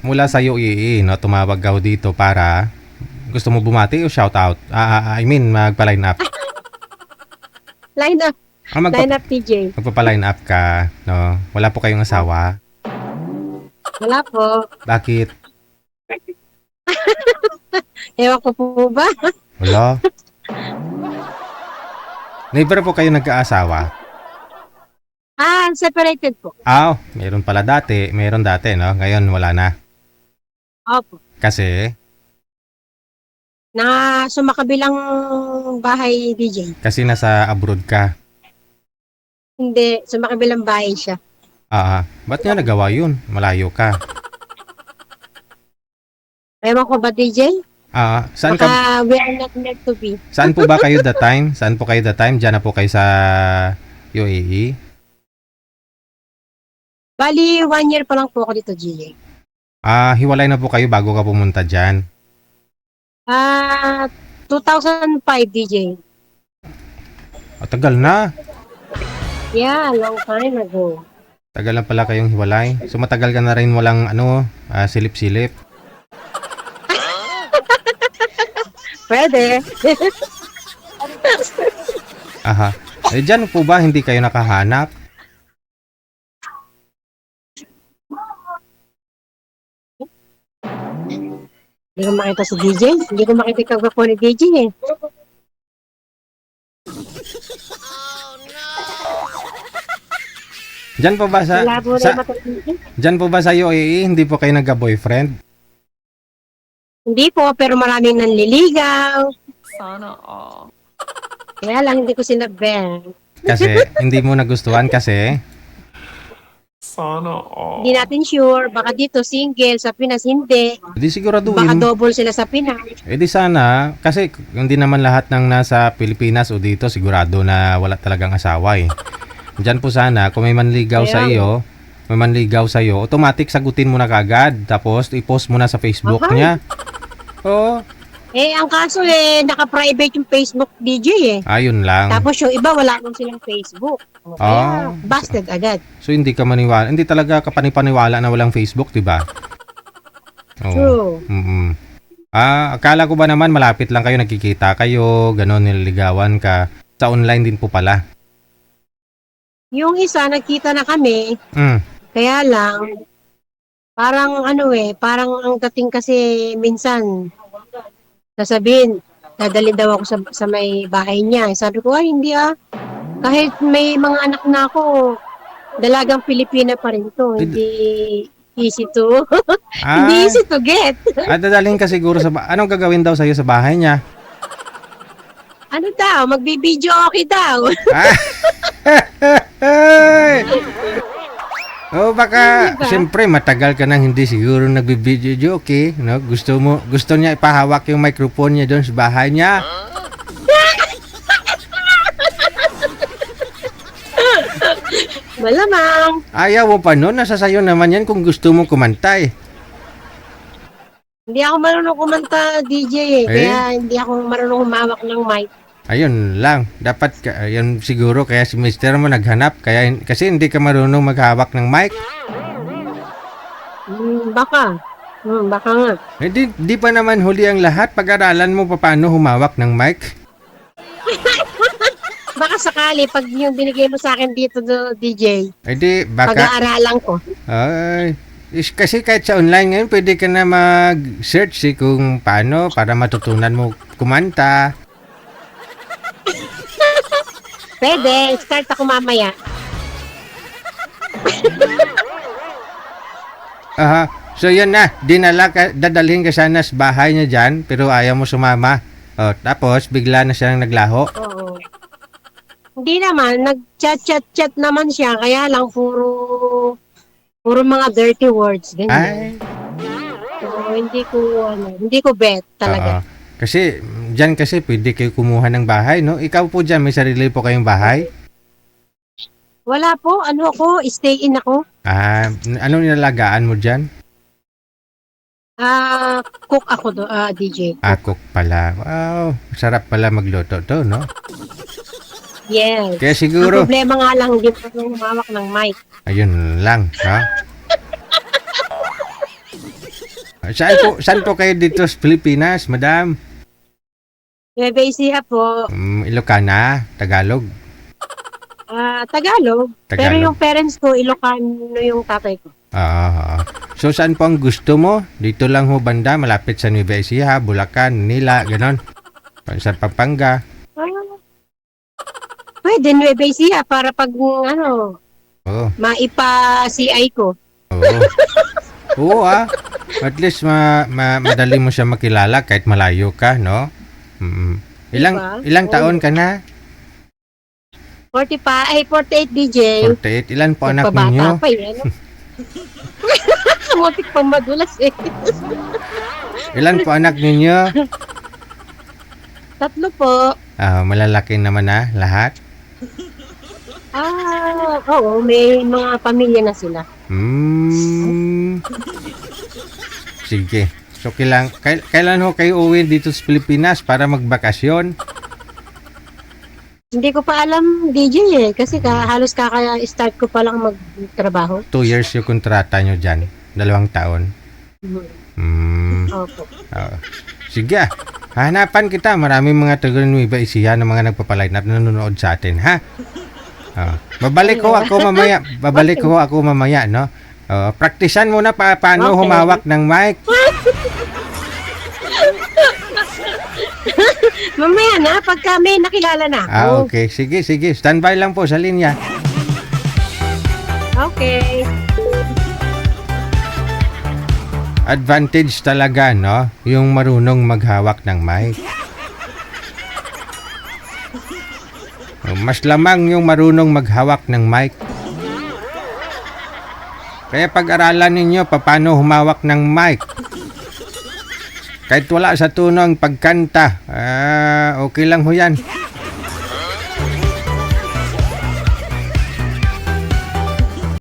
mula sa UAE, no? Tumawag ako dito para gusto mo bumati o shoutout? I mean, magpa-line up. Line up. Ah, Line up, TJ. magpapa-line up ka, no? Wala po kayong asawa? Wala po. Bakit? Ewan ko po ba? Wala. Never po kayo nagkaasawa? Separated po. Meron pala dati. Meron dati, no? Ngayon, wala na. Opo. Kasi Na sumakabilang bahay, DJ. nasa abroad ka. Hindi, sumakabilang bahay siya. Ba't niya nagawa yun? Malayo ka. Ewan ko ba, DJ? Saan ka? Baka we are not meant to be. Saan po ba kayo that time? Saan po kayo that time? Diyan na po kayo sa UAE? Bali, 1 year pa lang po ako dito, DJ. Hiwalay na po kayo bago ka pumunta dyan. 2005, DJ. Tagal na. Yeah, long time ago. Tagal na pala kayong hiwalay. So matagal ka na rin walang silip-silip. Pwede. Aha. Dyan po ba hindi kayo nakahanap? Hindi ko makita si DJ. Hindi ko makita yung kagwapo ni DJ eh. Dyan po ba Wala po sa rin mata DJ. dyan po ba sa UAE hindi po kayo nagka-boyfriend? Hindi po, pero maraming nanliligaw. Sana all. Kaya lang hindi ko sinabi. Kasi hindi mo nagustuhan kasi Sana all. Hindi natin sure. Baka dito single, sa Pinas hindi. di Baka siguraduhin. double sila sa Pinas. Di sana kasi hindi naman lahat ng nasa Pilipinas o dito sigurado na wala talagang asawa eh. Diyan po sana kung may manligaw sa iyo, automatic sagutin mo na kagad tapos i-post mo na sa Facebook Aha. niya. Oo, Ang kaso naka-private yung Facebook DJ eh. ayun lang. Tapos yung iba wala nang silang Facebook. Kaya busted agad. So hindi ka maniwala, hindi talaga ka panipaniwala na walang Facebook, 'di ba? Oo. True. Akala ko ba naman malapit lang kayo nagkikita kayo, gano'n nililigawan ka. Sa online din po pala. Yung isa, nagkita na kami. Mm. Kaya lang, parang parang ang dating kasi minsan, sasabihin, dadali daw ako sa may bahay niya. Sabi ko, hindi Kahit may mga anak na ako, dalagang Pilipina pa rin to. Hindi easy to. Hindi easy to get. Dadalhin ka siguro anong gagawin daw sa'yo sa bahay niya? Ano daw? Magbibideo okay daw. Baka Diba? siyempre matagal ka nang hindi siguro nagbibideo okay, no? Gusto niya ipahawak yung microphone niya doon sa bahay niya. Malamang. Ayaw mo pa noon, nasa sayo naman yan kung gusto mo kumanta eh. Hindi ako marunong kumanta, DJ Kaya hindi ako marunong humawak ng mic. Ayun lang, dapat yan siguro kaya si mister mo naghanap kasi hindi ka marunong maghawak ng mic. Baka. Baka nga. Di pa naman huli ang lahat, pag-aralan mo paano humawak ng mic. Baka sakali, pag yung binigay mo sa akin dito, DJ, Baka pag-aaralan ko. kasi kahit sa online ngayon pwede ka na mag-search kung paano para matutunan mo kumanta. Pwede, start ako mamaya. So yun na, dadalhin ka sana sa bahay niya dyan, pero ayaw mo sumama. Tapos bigla na siyang naglaho. Oo. Hindi naman, nag-chat naman siya, kaya lang puro mga dirty words. Ganyan. So, hindi ko bet talaga. Kasi dyan pwede kayo kumuha ng bahay, no? Ikaw po dyan, may sarili po kayong bahay? Wala po, stay in ako. Anong nilalagaan mo dyan? Cook ako DJ. Cook pala. Wow, sarap pala magluto to, no? Yes. Kaya Ang siguro, problema nga lang, hindi ko humawak ng mic. ayun lang, ha? Saan po kayo dito sa Pilipinas, madam? Nueva Ecija po. Ilocana, Tagalog. Tagalog. Pero Tagalog. yung parents ko, Ilocano yung tatay ko. So, saan po ang gusto mo? Dito lang ho banda, malapit sa Nueva Ecija, Bulacan, Manila, ganon. Sa Pampanga. Pwede, Nueva Ecija para pag, Oo. maipa-CI ko. Oo. Oo At least madali mo siya makilala kahit malayo ka, no? Diba? Ilang taon ka na? 48 DJ. 48. Ilan po anak Pabata ninyo? pa eh, ano? Mutik pang madulas eh. Ilan po anak ninyo? 3 po. Malalaki naman na lahat? Oo, may mga pamilya na sila. Sige. So, kailan ho kayo uwi dito sa Pilipinas para magbakasyon? Hindi ko pa alam, DJ eh. Kasi halos start ko pa lang magtrabaho. 2 years yung kontrata nyo dyan. 2 taon. Opo. Sige. Hanapan kita. Maraming mga taga Nueva Ecija na mga nagpapaline up na nanonood sa atin, ha? Babalik ko ako mamaya, no? Praktisan muna paano Okay. humawak ng mic. Mamaya na, pagka may nakilala na ako. Okay. Sige. Standby lang po sa linya. Okay. Advantage talaga, no? Yung marunong maghawak ng mic. Mas lamang yung marunong maghawak ng mic. Kaya pag-aralan ninyo paano humawak ng mic. Kahit wala sa tunong pagkanta, okay lang ho yan.